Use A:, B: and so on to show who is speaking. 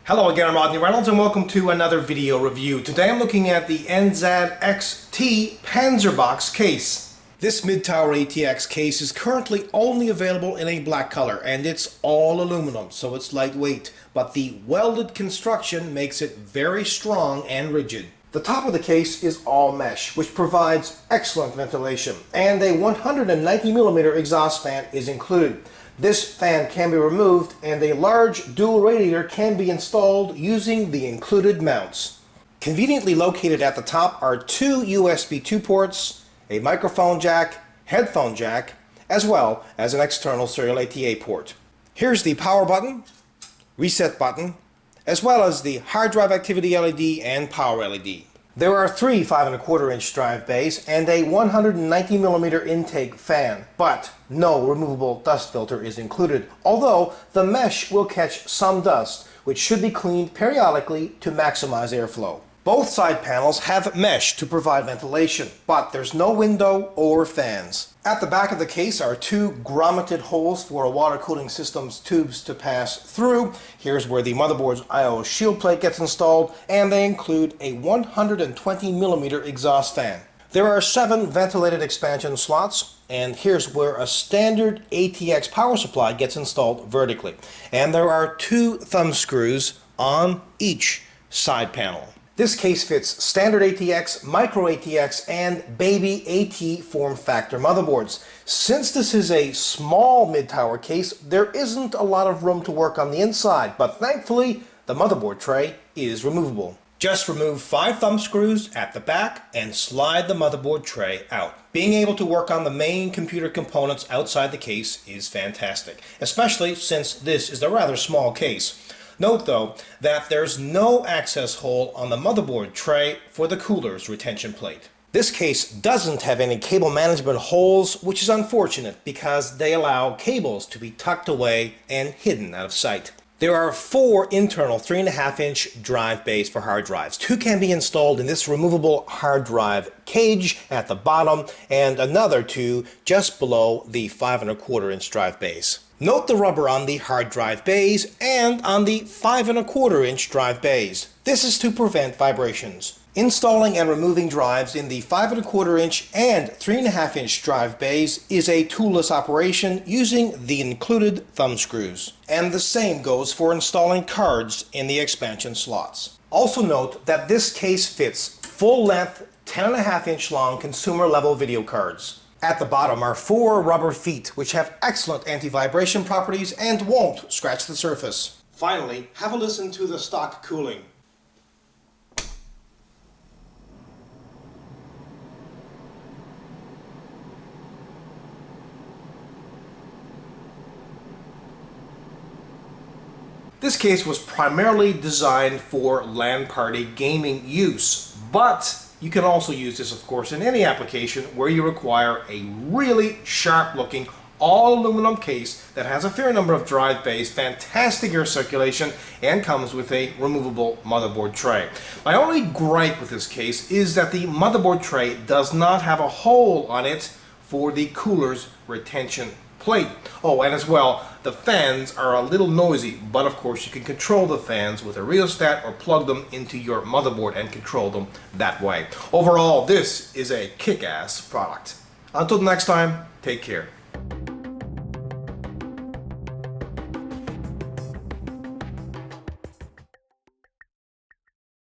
A: Hello again, I'm Rodney Reynolds and welcome to another video review. Today I'm looking at the NZXT Panzerbox case. This mid-tower ATX case is currently only available in a black color and it's all aluminum, so it's lightweight, but the welded construction makes it very strong and rigid. The top of the case is all mesh, which provides excellent ventilation, and a 190mm exhaust fan is included. This fan can be removed and a large dual radiator can be installed using the included mounts. Conveniently located at the top are two USB 2 ports, a microphone jack, headphone jack, as well as an external serial ATA port. Here's the power button, reset button, as well as the hard drive activity LED and power LED. There are three 5¼ drive bays and a 190mm intake fan, but no removable dust filter is included, although the mesh will catch some dust, which should be cleaned periodically to maximize airflow. Both side panels have mesh to provide ventilation, but there's no window or fans. At the back of the case are two grommeted holes for a water cooling system's tubes to pass through. Here's where the motherboard's I/O shield plate gets installed, and they include a 120mm exhaust fan. There are 7 ventilated expansion slots, and here's where a standard ATX power supply gets installed vertically. And there are 2 thumb screws on each side panel. This case fits standard ATX, micro ATX, and baby AT form factor motherboards. Since this is a small mid-tower case, there isn't a lot of room to work on the inside, but thankfully, the motherboard tray is removable. Just remove 5 thumb screws at the back and slide the motherboard tray out. Being able to work on the main computer components outside the case is fantastic, especially since this is a rather small case. Note though that there's no access hole on the motherboard tray for the cooler's retention plate. This case doesn't have any cable management holes, which is unfortunate because they allow cables to be tucked away and hidden out of sight. There are 4 internal 3.5-inch drive bays for hard drives. 2 can be installed in this removable hard drive cage at the bottom and another 2 just below the 5¼ drive bays. Note the rubber on the hard drive bays and on the 5¼ drive bays. This is to prevent vibrations. Installing and removing drives in the 5¼ and 3.5-inch drive bays is a toolless operation using the included thumb screws. And the same goes for installing cards in the expansion slots. Also note that this case fits full-length 10.5-inch long consumer-level video cards. At the bottom are 4 rubber feet which have excellent anti-vibration properties and won't scratch the surface. Finally, have a listen to the stock cooling. This case was primarily designed for LAN party gaming use, but you can also use this, of course, in any application where you require a really sharp-looking, all-aluminum case that has a fair number of drive bays, fantastic air circulation, and comes with a removable motherboard tray. My only gripe with this case is that the motherboard tray does not have a hole on it for the cooler's retention plate. Oh, and as well, the fans are a little noisy, but of course you can control the fans with a rheostat or plug them into your motherboard and control them that way. Overall, this is a kick-ass product. Until next time, take care.